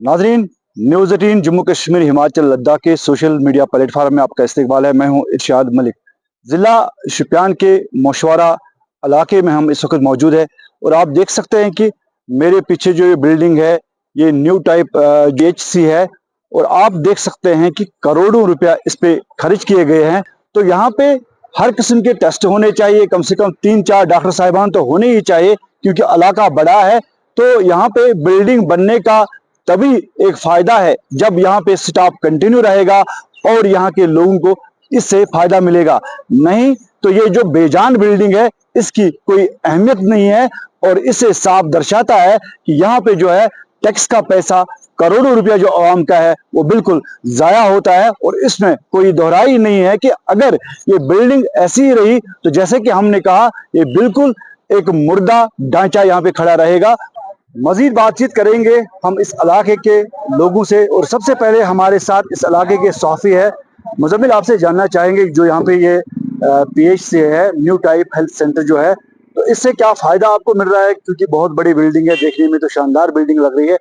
नाजरीन, न्यूज़ 18 जम्मू कश्मीर हिमाचल लद्दाख के social media platform में आपका इस्तकबाल है। मैं हूं इरशाद मलिक। ज़िला शुपियान के मशवरा इलाके में हम इस वक्त मौजूद है और आप देख सकते हैं कि मेरे पीछे जो ये बिल्डिंग है ये न्यू टाइप GHC है और आप देख सकते हैं कि करोड़ों रुपया इस पे खर्च किए गए हैं। तो यहाँ पे हर किस्म के टेस्ट होने चाहिए, कम से कम 3-4 डॉक्टर साहिबान तो होने ही चाहिए क्योंकि इलाका बड़ा है। तो यहाँ पे बिल्डिंग बनने का तभी एक फायदा है जब यहाँ पे स्टाफ कंटिन्यू रहेगा और यहाँ के लोगों को इससे फायदा मिलेगा। नहीं तो ये जो बेजान बिल्डिंग है इसकी कोई अहमियत नहीं है और इससे साफ दर्शाता है कि यहाँ पे जो है टैक्स का पैसा, करोड़ों रुपया जो आवाम का है वो बिल्कुल जाया होता है। और इसमें कोई दोहराई नहीं है कि अगर ये बिल्डिंग ऐसी ही रही तो जैसे कि हमने कहा ये बिल्कुल एक मुर्दा ढांचा यहाँ पे खड़ा रहेगा। मजीद बातचीत करेंगे हम इस इलाके के लोगों से और सबसे पहले हमारे साथ इस इलाके के सौफी है। मुजम्मिल, आपसे जानना चाहेंगे जो यहाँ पे ये PHC है, न्यू टाइप हेल्थ सेंटर जो है, तो इससे क्या फायदा आपको मिल रहा है? क्योंकि बहुत बड़ी बिल्डिंग है, देखने में तो शानदार बिल्डिंग लग रही है,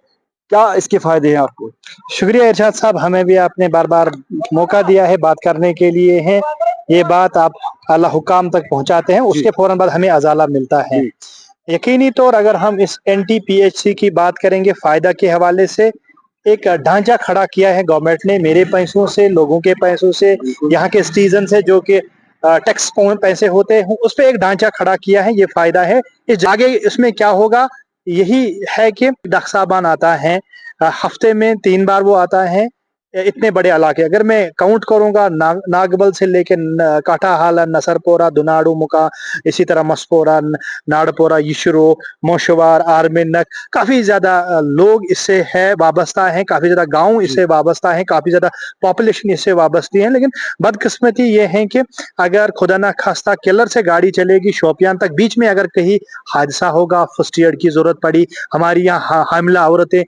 क्या इसके फायदे हैं आपको? शुक्रिया इरशाद साहब, हमें भी आपने बार बार मौका दिया है बात करने के लिए है। ये बात आप आला हुकाम तक पहुंचाते हैं, उसके फौरन बाद हमें अजाला मिलता है। यकीनी तौर अगर हम इस NTPHC की बात करेंगे फायदा के हवाले से, एक ढांचा खड़ा किया है गवर्नमेंट ने मेरे पैसों से, लोगों के पैसों से, यहाँ के सिटीजन से जो कि टैक्स पैसे होते हैं उस पर एक ढांचा खड़ा किया है। ये फायदा है। इस आगे इसमें क्या होगा यही है कि डॉक्टर साहबान आता है हफ्ते में 3 बार वो आता है। इतने बड़े इलाके अगर मैं काउंट करूंगा नागबल से लेके काठाहाला, नसरपोरा, दुनाडू मुका, इसी तरह मसपोरा, नाड़पोरा, यशरो, मोशवार, आर्मिनक, काफी ज्यादा लोग इससे है वाबस्ता है, काफी ज्यादा गांव इससे वाबस्ता है, काफी ज्यादा पॉपुलेशन इससे वाबस्ती है। लेकिन बदकिस्मती ये है कि अगर खुदा ना खास्ता किलर से गाड़ी चलेगी शोपियान तक, बीच में अगर कहीं हादसा होगा, फर्स्ट एड की जरूरत पड़ी, हमारी यहाँ हामिला औरतें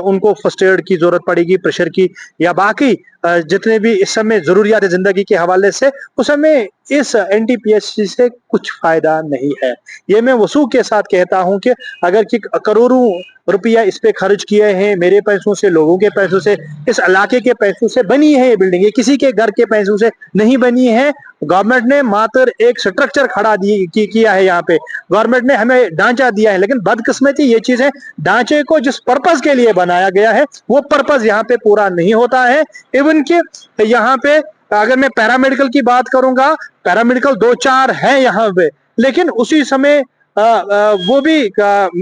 उनको फर्स्ट एड की जरूरत पड़ेगी, प्रेशर की या बाकी जितने भी इस समय जरूरियात जिंदगी के हवाले से, उस समय इस NTPHC से कुछ फायदा नहीं है। ये मैं वसूख के साथ कहता हूं कि अगर कि करोड़ों रुपया इस पे खर्च किए हैं, मेरे पैसों से, लोगों के पैसों से, इस इलाके के पैसों से बनी है ये बिल्डिंग, ये किसी के घर के पैसों से नहीं बनी है। गवर्नमेंट ने मात्र एक स्ट्रक्चर खड़ा किया है, यहाँ पे गवर्नमेंट ने हमें ढांचा दिया है। लेकिन बदकिस्मती ये चीज है, ढांचे को जिस पर्पज के लिए बनाया गया है वो पर्पज यहाँ पे पूरा नहीं होता है। इवन कि यहाँ पे अगर मैं पैरामेडिकल की बात करूंगा, पैरामेडिकल 2-4 है यहाँ पे, लेकिन उसी समय वो भी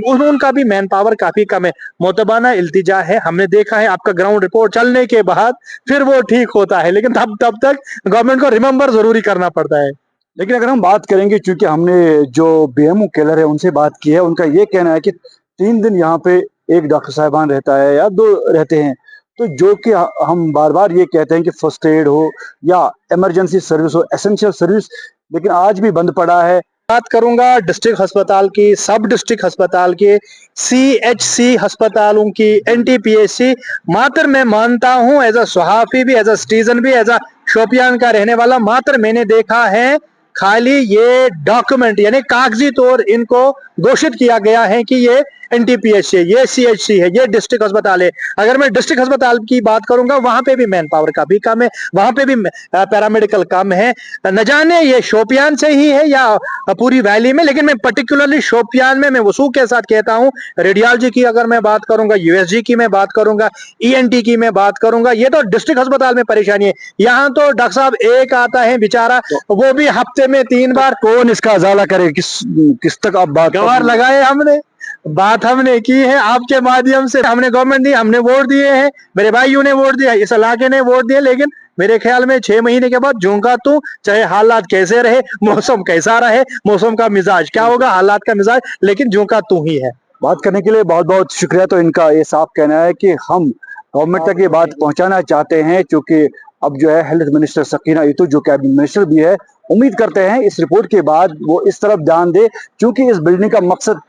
उनका भी मैन पावर काफी कम है। मोतबाना इल्तिजा है, हमने देखा है आपका ग्राउंड रिपोर्ट चलने के बाद फिर वो ठीक होता है, लेकिन तब तक गवर्नमेंट को रिमेम्बर जरूरी करना पड़ता है। लेकिन अगर हम बात करेंगे, क्योंकि हमने जो BMO केलर है उनसे बात की है, उनका ये कहना है कि 3 दिन यहाँ पे एक डॉक्टर साहिबान रहता है या 2 रहते हैं। तो जो कि हम बार बार ये कहते हैं कि फर्स्ट एड हो या इमरजेंसी सर्विस हो, एसेंशियल सर्विस, लेकिन आज भी बंद पड़ा है। बात करूंगा डिस्ट्रिक्ट अस्पताल की, सब डिस्ट्रिक्ट अस्पताल की, CHC अस्पतालों की, NTPHC, मात्र मैं मानता हूं एज अ सहाफी भी, एज अ सिटीजन भी, एज अ शोपियान का रहने वाला, मात्र मैंने देखा है खाली ये डॉक्यूमेंट यानी कागजी तौर इनको घोषित किया गया है कि ये NTPHC है, ये CHC है, ये डिस्ट्रिक्ट अस्पताल है। अगर मैं डिस्ट्रिक्ट अस्पताल की बात करूंगा वहां पे भी मैन पावर काफी कम है, वहां पे भी पैरामेडिकल कम है। न जाने ये शोपियान से ही है या पूरी वैली में, लेकिन मैं पर्टिकुलरली शोपियान में मैं वसूख के साथ कहता हूं, रेडियोलॉजी की अगर मैं बात करूंगा, USG की मैं बात करूंगा, ENT की मैं बात करूंगा, ये तो डिस्ट्रिक्ट अस्पताल में परेशानी है। यहाँ तो डॉक्टर साहब एक आता है बेचारा, वो भी हफ्ते में 3 बार। कौन इसका अजाला करे? किस तक आप बात गवार लगाए हमने, बात हमने की है आपके माध्यम से, हमने गवर्नमेंट दी, हमने वोट दिए हैं, मेरे भाइयों ने वोट दिया, इस इलाके ने वोट दिया, लेकिन मेरे ख्याल में 6 महीने के बाद झोंका तू, चाहे हालात कैसे रहे, मौसम कैसा रहे, मौसम का मिजाज क्या होगा, हालात का मिजाज, लेकिन झोंका तू ही है। बात करने के लिए बहुत बहुत शुक्रिया। तो इनका ये साफ कहना है कि हम गवर्नमेंट तक ये बात पहुंचाना चाहते हैं, क्योंकि अब जो है हेल्थ मिनिस्टर सकीना इतू जो कैबिनेट मिनिस्टर भी है, उम्मीद करते हैं इस रिपोर्ट के बाद वो इस तरफ ध्यान दे, क्योंकि इस बिल्डिंग का मकसद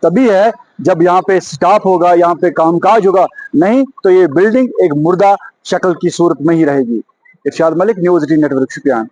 तभी है जब यहाँ पे स्टाफ होगा, यहाँ पे कामकाज होगा। नहीं तो ये बिल्डिंग एक मुर्दा शक्ल की सूरत में ही रहेगी। इरशाद मलिक, न्यूज़ 18 नेटवर्क, शुपियान।